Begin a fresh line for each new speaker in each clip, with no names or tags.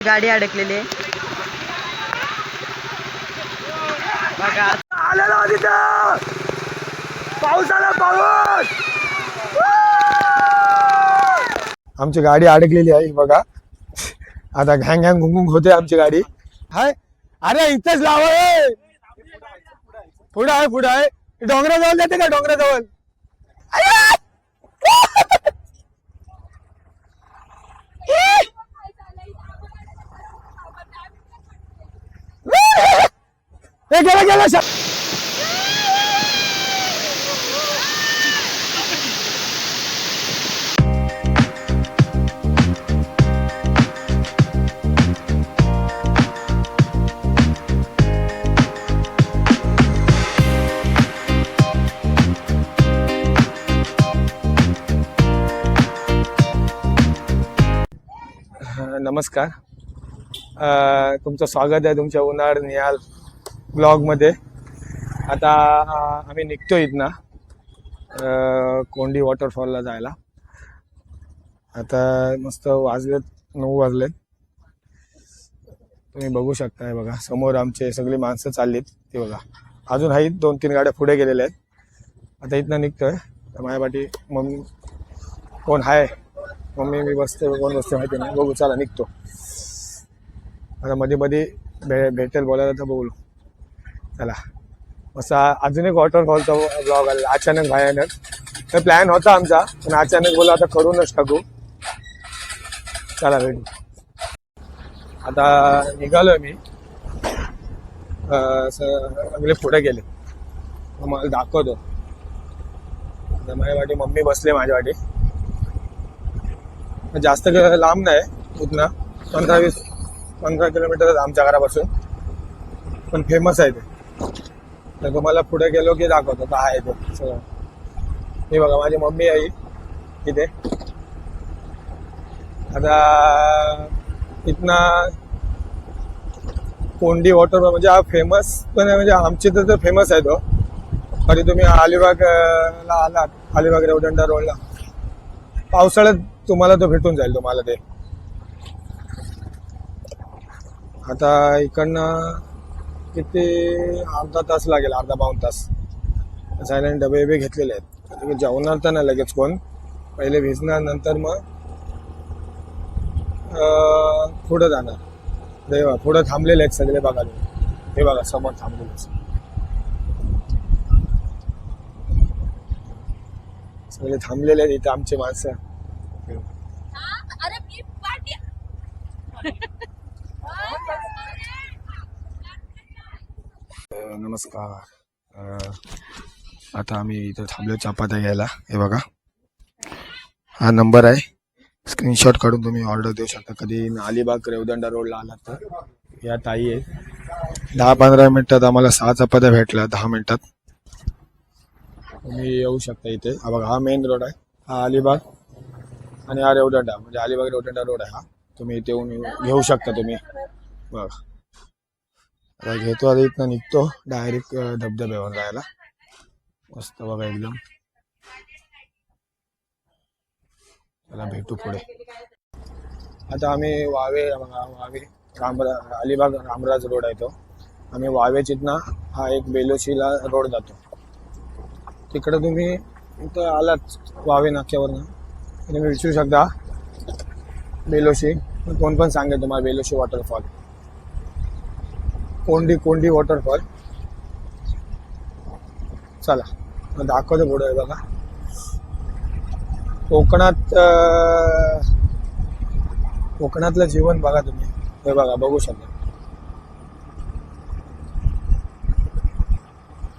गाडी अडकलेली आहे बघा.
आलेलो तिथं पाऊस आला, पाऊस. आमची गाडी अडकलेली आहे बघा. आता घॅंग घॅंग घुंग होते आमची गाडी. हाय अरे इथेच लाव, पुढे आहे, पुढे आहे. डोंगराजवळ जाते का? डोंगराजवळ गेला गेला. नमस्कार, तुमचं स्वागत आहे तुमच्या उन्हाळ निहाल ब्लॉगमध्ये. आता आम्ही निघतो इथनं कोंडी वॉटरफॉलला जायला. आता मस्त वाजलेत 9 वाजलेत. तुम्ही बघू शकता. हे बघा समोर आमचे सगळी माणसं चाललीत. ते बघा अजून आहेत 2-3 गाड्या पुढे गेलेल्या आहेत. आता इथनं निघतोय. तर माझ्या पाठी मम्मी कोण आहे, मम्मी मी बसते, कोण बसते माहिती नाही. बघू, चला निघतो. आता मध्ये मध्ये भेटेल बोलायला तर बोलू. चला मस्त. अजून एक वॉटरफॉलचा ब्लॉग आला अचानक, भयानक. तर प्लॅन होता आमचा, पण अचानक बोला आता करूनच टाकू. चला भेटू. आता निघालोय मी. सगळे पुढे गेले, मला दाखवतो. आता माझ्या वाटी मम्मी बसले, माझ्या वाटी. जास्त लांब नाही इथनं, 15 किलोमीटर आमच्या घरापासून, पण फेमस आहे ते. तर तुम्हाला पुढे गेलो की दाखवतो काय आहे ते सगळं. हे बघा माझी मम्मी आहे तिथे. आता इथनं कोंडी वॉटर म्हणजे हा फेमस पण आहे, म्हणजे आमच्या इथं तर फेमस आहे तो. कधी तुम्ही अलिबागला आलात, अलिबाग रेवदंडा रोडला, पावसाळ्यात तुम्हाला तो भेटून जाईल तुम्हाला ते. आता इकडनं किती अर्धा तास लागेल, अर्धा पाऊण तास. सायलेंट डबे बिबे घेतलेले आहेत. जेवणार तर नाही लगेच कोण, पहिले भिजणार, नंतर मग पुढं जाणार. देवा पुढं थांबलेले आहेत सगळे बघा. हे बघा समोर थांबलेले सगळे थांबलेले आहेत इथे आमचे माणसं. नमस्कार. आता आम्ही इथं थांबलो चपात्या घ्यायला. हे बघा हा नंबर आहे, स्क्रीनशॉट काढून तुम्ही ऑर्डर देऊ शकता. कधी अलिबाग रेवदंडा रोडला आलात तर या ताई आहे. 10-15 मिनिटात आम्हाला 6 चपात्या भेटल्या. 10 मिनिटात तुम्ही येऊ शकता इथे. हा बघा हा मेन रोड आहे, हा अलिबाग, आणि हा रेवदंडा म्हणजे अलिबाग रेवदंडा रोड आहे हा. तुम्ही इथे येऊन घेऊ शकता तुम्ही. बघा आता घेतो. आता इथनं निघतो डायरेक्ट धबधब्यावर जायला. मस्त बघा एकदम. त्याला भेटू पुढे. आता आम्ही वावे अलिबाग रामराज रोड आहे तो. आम्ही वावेच इथनं हा एक बेलोशीला रोड जातो. तिकडे तुम्ही इथं आलात वावे नाक्यावरनं तुम्ही विचारू शकता बेलोशी. कोण पण सांगेल तुम्हाला बेलोशी वॉटरफॉल, कोंडी वॉटरफॉल. चला दाखवतो पुढे. बघा कोकणातलं जीवन बघा तुम्ही. हे बघा बघू शकता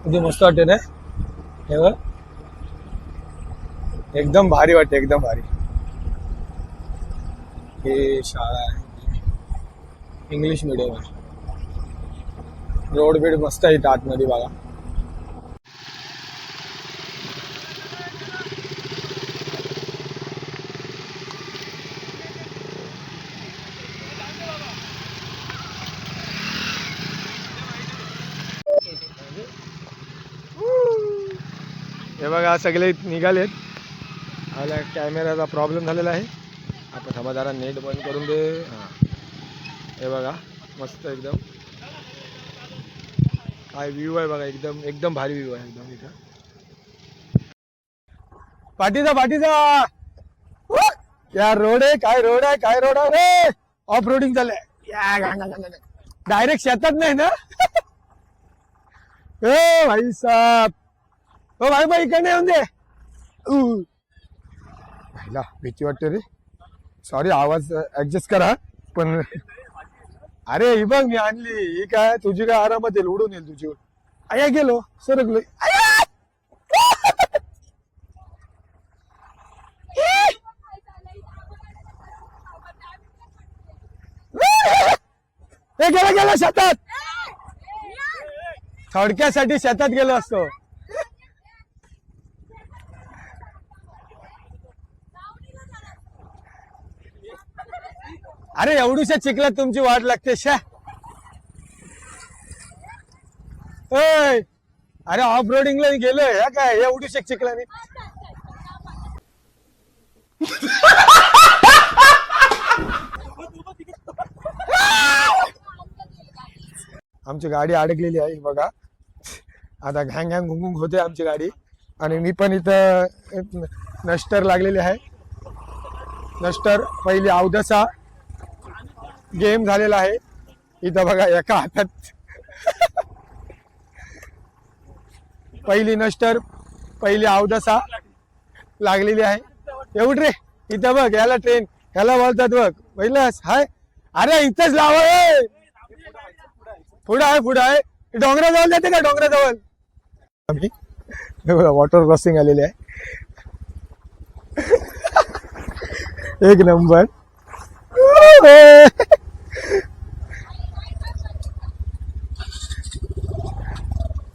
किती मस्त वाटते ना. हे बघ एकदम भारी वाटते, एकदम भारी. ही शाळा आहे, इंग्लिश मिडियम आहे. रोड बीड मस्त आहे इथं आतमध्ये बघा. हे बघा सगळे निघालेत. आला कॅमेराचा प्रॉब्लेम झालेला आहे. आपण थांबा जरा नेट बंद करून दे. हां हे बघा मस्त एकदम काय व्ह्यू आहे बघा, एकदम एकदम भारी व्ह्यू आहे एकदम इथं. पाठीचा या रोड आहे, काय रोड आहे, काय रोड आहे रे. ऑफ रोडिंग चाललंय डायरेक्ट शेतात नाही ना. ओ भाई साहब, ओ भाई इकडे येऊन दे. भीती वाटते रे, सॉरी आवाज ऍडजस्ट करा. पण अरे ही बघ मी आणली, ही काय तुझी काय आरामात येईल, उडून येईल तुझी. आया गेलो सरकलो. हे गेला शेतात, थोडक्यासाठी शेतात गेलो असतो. अरे एवढूशा चिखलात तुमची वाट लागते शा. अरे ऑफ रोडिंगला गेलोय ह्या काय एवढूशा चिखलाने. आमची गाडी अडकलेली आहे बघा, आता घॅंग घॅंग घुंग होते आमची गाडी. आणि मी पण इथं नस्टर लागलेली आहे. नस्टर पहिली अवदसा गेम झालेला आहे इथं बघा. एका हातात पहिली नस्टर पहिली अवदसा लागलेली आहे. एवढ रे इथं बघ, याला ट्रेन ह्याला बोलतात बघ पहिलंच हाय. अरे इथंच लावा, पुढं आहे डोंगराजवळ जाते का, डोंगराजवळ आम्ही वॉटर क्रॉसिंग आलेली आहे. एक नंबर.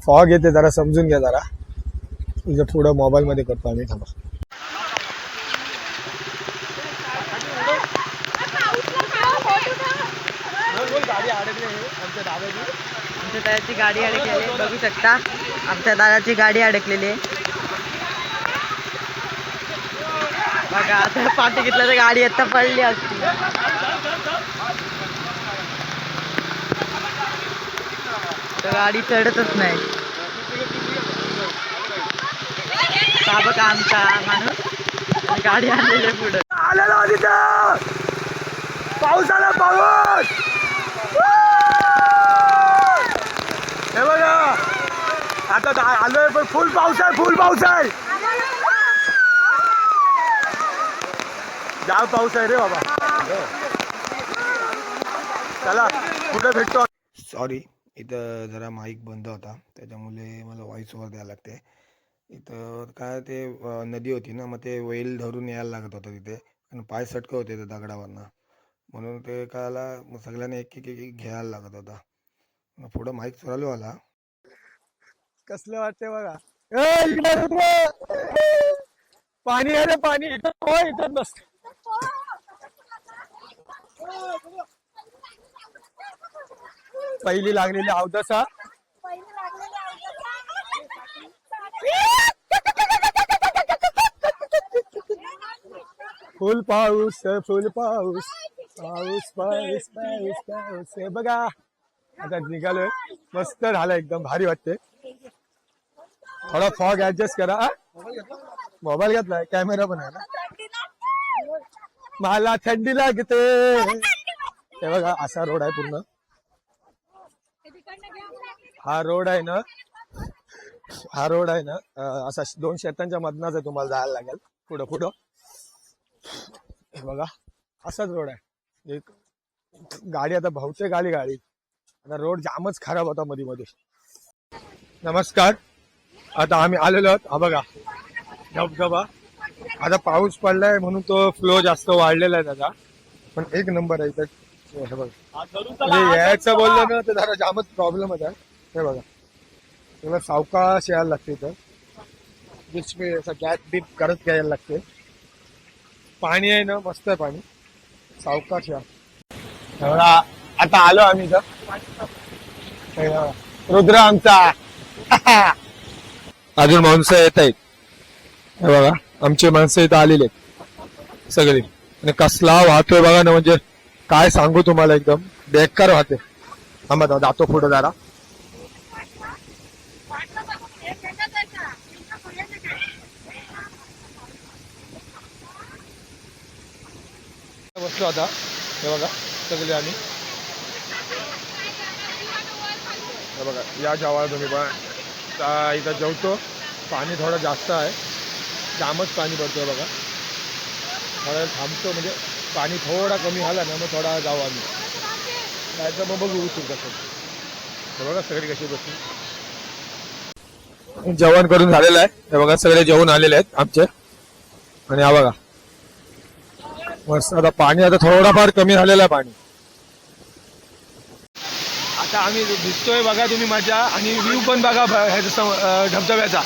फॉग येते जरा समजून घ्या जरा. तुझं पुढं मोबाईल मध्ये करतो आम्ही, थांबा.
आमच्या दादाची गाडी अडकलेली बघू शकता. आमच्या दादाची गाडी अडकलेली आहे बघा. आता पाठी घेतलं तर गाडी आता पडली असती. तर गाडी चढतच नाही. का बघा आमचा माणूस गाडी आणलेली पुढे
आलेलो तिथं. पाऊस आला, पाऊस. हे बघा आता आलोय, पण फुल पाऊस आहे, फुल पाऊस आहे. जाम पाऊस आहे रे बाबा. चला कुठे भेटतो. सॉरी इथं जरा माईक बंद होता त्याच्यामुळे मला व्हॉइस ओव्हर द्यायला लागते. इथं काय ते नदी होती ना, मग ते वेल धरून यायला लागत होतं तिथे, आणि पाय सटकं होते ते दगडावरनं, म्हणून ते कायला सगळ्यांना एक एक घ्यायला लागत होता. पुढं माईक चालू आला. कसलं वाटतंय बघा. पाणी आहे रे पाणी, इथं नसत. पहिली लागलेली अवदसा. फुल पाऊस, फुल पाऊस, पाऊस पाऊस पाऊस पाऊस. हे बघा आता निघालोय, मस्त झालं एकदम भारी वाटते. थोडा फॉग ऍडजस्ट करा. मोबाईल घेतलाय, कॅमेरा पण आहे ना. मला थंडी लागते. हे बघा असा रोड आहे पूर्ण. हा रोड आहे ना, असा 2 शेतांच्या मधनाच आहे, तुम्हाला जायला लागेल पुढं पुढं. हे बघा असाच रोड आहे. एक गाडी आता बहुतेक आली गाडी. आता रोड जामच खराब होता मध्ये मध्ये. नमस्कार, आता आम्ही आलेलो आहोत. हा बघा धबधबा. आता पाऊस पडलाय म्हणून तो फ्लो जास्त वाढलेला आहे त्याचा, पण एक नंबर आहे इथं. हे बघा यायचं बोललं ना तर जरा जामच प्रॉब्लेम होता. हे बघा तुला सावकाश यायला लागते इथं, असं गॅस बीप करत घ्यायला लागते. पाणी आहे ना, मस्त आहे पाणी, सावकाश या. आता आलो आम्ही इथं. रुद्र आमचा अजून माणसं येत आहेत. हे बघा आमचे माणसं इथं आलेले आहेत सगळे, आणि कसला वाहतोय बघा ना, म्हणजे काय सांगू तुम्हाला, एकदम बेकार वाहते. थांबा जातो पुढे जरा. बसलो आता, हे बघा सगळे आम्ही. हे बघा या जेव्हा तुम्ही पण इथं जेवतो. पाणी थोडं जास्त आहे, जामच पाणी पडतोय बघा. थोडं थांबतो, म्हणजे पाणी थोडा कमी झाला ना मग थोडा जाऊ आम्ही. जायचं मग बघू उशीर कसं. हे बघा सगळे कशी बसली. जेवण करून झालेलं आहे. हे बघा सगळे जेवण आलेले आहेत आमचे. आणि हा बघा मस्त. आता पाणी आता थोडाफार कमी झालेलं आहे पाणी. आता आम्ही दिसतोय बघा तुम्ही मजा. आणि व्ह्यू पण बघा ह्याचा धबधब्याचा.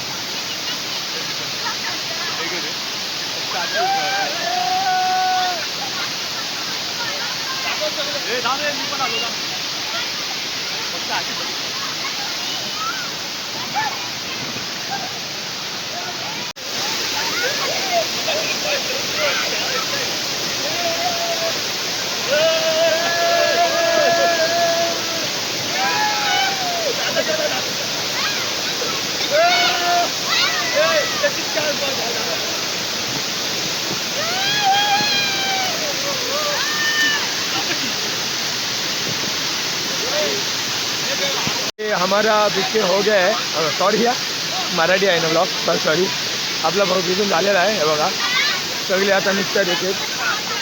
हमारा पिक्चर हो गया है. सॉरी या मराठी आहे ना ब्लॉग, सॉरी. आपला भाऊ तिथून झालेला आहे. हे बघा सगळे आता निघतात येते.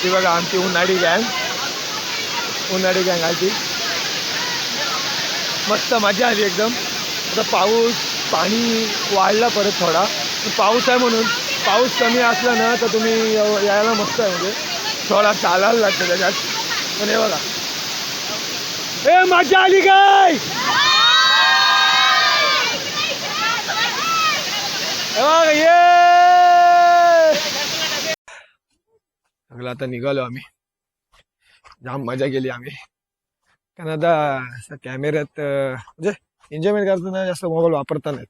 ती बघा आमची उन्हाळी गँग आली. मस्त मजा आली एकदम. आता पाऊस पाणी वाढला परत थोडा. पाऊस आहे म्हणून, पाऊस कमी असला ना तर तुम्ही यायला मस्त आहे. म्हणजे थोडा चालायला लागतं त्याच्यात. पण हे बघा ए मजा आली काय. सगळं आता निघालो आम्ही. जाम मजा केली आम्ही. कारण आता कॅमेऱ्यात म्हणजे एन्जॉयमेंट करताना जास्त मोबाईल वापरता नाहीत.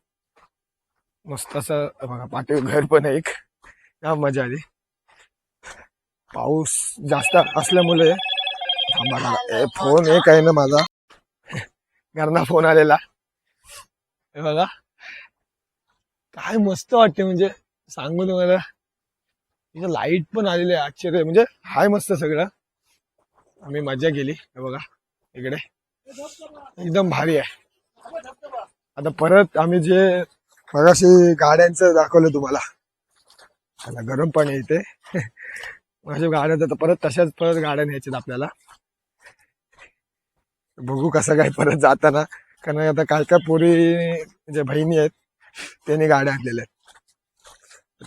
मस्त असं बघा पाठी घर पण एक. जाम मजा आली. पाऊस जास्त असल्यामुळे फोन एक आहे ना माझा, घरना फोन आलेला. हे बघा काय मस्त वाटते, म्हणजे सांगू तुम्हाला. तिथे लाईट पण आलेली आहे. आश्चर्य म्हणजे हाय मस्त सगळं. आम्ही मजा केली. हे बघा इकडे एकदम भारी आहे. आता परत आम्ही जे मगाशी गाड्यांचं दाखवलं तुम्हाला, आता गरम पाणी येते. माझ्या गाड्या तर परत तशाच परत गाड्या न्यायच्यात आपल्याला. बघू कसं काय परत जाताना. कारण आता काय काय पोरी जे बहिणी आहेत त्यांनी गाड्या आणलेल्या आहेत.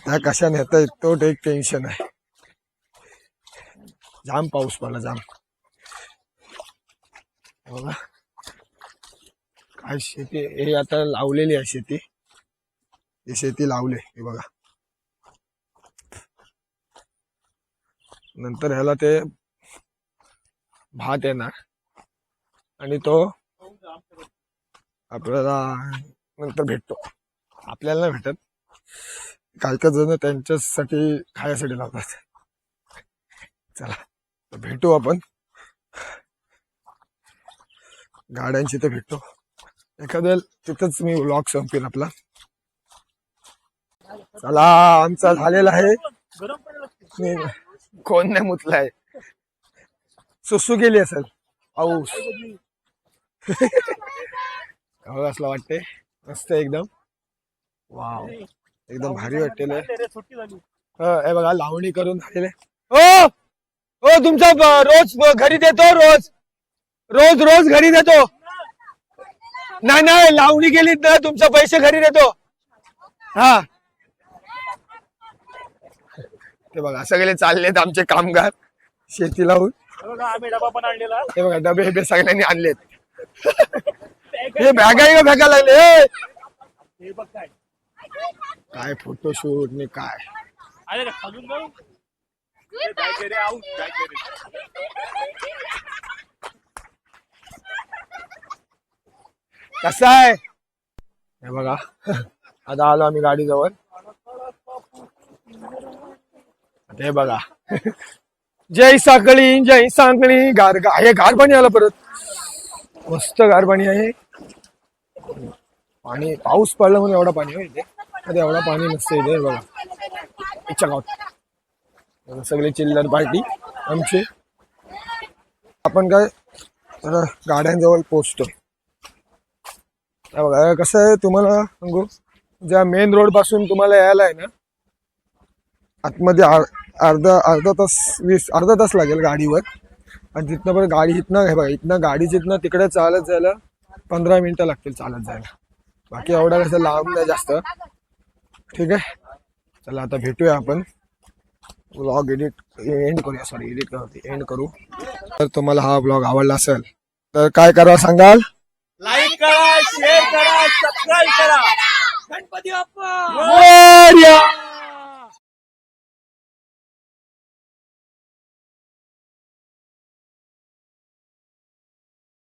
त्या कशा नेता येत तो एक टेन्शन आहे. जाम पाऊस पडला जाम. बघा काय शेती हे आता लावलेली आहे. शेती ही शेती लावले. हे बघा नंतर ह्याला ते भात येणार आणि तो आपल्याला नंतर भेटतो. आपल्याला नाही भेटत. काय काय जण त्यांच्यासाठी खायसाठी लावतात. चला भेटू आपण गाड्यांची. तर भेटतो एखाद्या तिथंच मी व्लॉग संपेल आपला. चला आमचा झालेला आहे. कोण नाही मुतलाय. सुसू गेली असेल पाऊस. असला वाटते मस्त एकदम. वाव एकदम भारी वाटतेल. हे बघा लावणी करून झालेले. ओ ओ तुमचा रोज घरी देतो. रोज घरी देतो. नाही लावणी गेली तर तुमचे पैसे घरी देतो. हा ते बघा सगळे चाललेत आमचे कामगार शेती लावून.
आम्ही डबा पण आणलेला.
हे बघा डबे सगळ्यांनी आणलेत. हे बॅगा लागले. काय फोटोशूट नाही काय. कसं आहे हे बघा. आता आलो आम्ही गाडीजवळ. हे बघा जय साखळी जय सांगली गार हे गार पाणी आलं परत मस्त गार पाणी आहे आणि पाऊस पडला म्हणून एवढा पाणी आहे इथे कधी एवढा पाणी नसतं इथे बघा इच्छा गावात सगळे चिल्लर पार्टी आमची आपण काय जरा गाड्यांजवळ पोहोचतोय बघा कसं आहे तुम्हाला सांगू ज्या मेन रोड पासून तुम्हाला यायला आहे ना आतमध्ये अर्धा तास लागेल गाडीवर आणि तिथनं पण गाडी इथनं हे बघा इथनं गाडीच इथनं तिकडे चालत जायला 15 मिनिटं लागतील चालत जायला बाकी एवढा कसं लांब नाही जास्त ठीक आहे चला आता भेटूया आपण व्लॉग एंड करू तर तुम्हाला हा व्लॉग आवडला असेल तर काय करा सांगाल
लाईक करा शेअर करा सबस्क्राईब करा गणपती बाप्पा
मोरया!